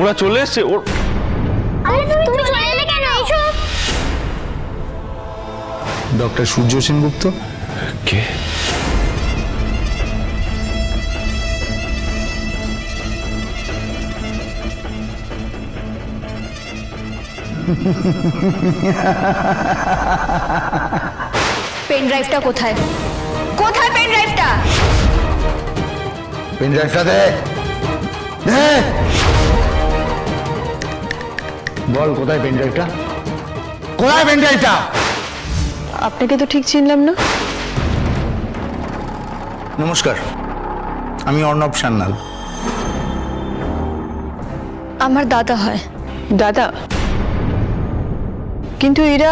ওরা চলে এসছে। ওর তুমি চলে এলে কেন? এসো। ডক্টর সূর্য সেনগুপ্ত। কে? পেন ড্রাইভটা কোথায়? কোথায় পেন ড্রাইভটা? পেন ড্রাইভটা দে। বল কোথায় পেন ড্রাইভটা? কোথায় পেন ড্রাইভটা? আপনাকে তো ঠিক চিনলাম না। নমস্কার, আমি অর্ণব সান্যাল। আমার দাদা হয়। দাদা? কিন্তু এরা,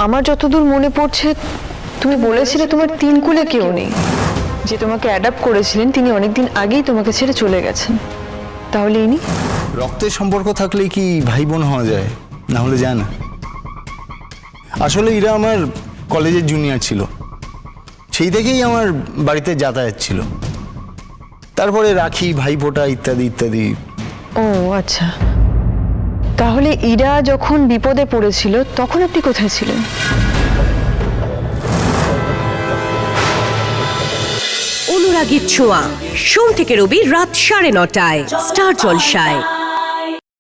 আমার যতদূর মনে পড়ছে, তুমি বলেছিলে তোমার তিন কুলে কেউ নেই, যে তোমাকে অ্যাডাপ্ট করেছিলেন তিনি অনেকদিন আগেই তোমাকে ছেড়ে চলে গেছেন। তাহলে ইনি? রক্তের সম্পর্ক থাকলে কি ভাই বোন হওয়া যায়? না হলে যায় না। আসলে এরা আমার কলেজের জুনিয়র ছিল, সেই থেকেই আমার বাড়িতে যাতায়াত ছিল। তারপরে রাখি, ভাইফোঁটা ইত্যাদি ইত্যাদি। ও আচ্ছা, তাহলে ইরা যখন বিপদে পড়েছিল তখন আপনি কোথায় ছিলেন? অনুরাগীর ছোঁয়া, সোম থেকে রবি রাত 9:30টায় স্টার জলসায়।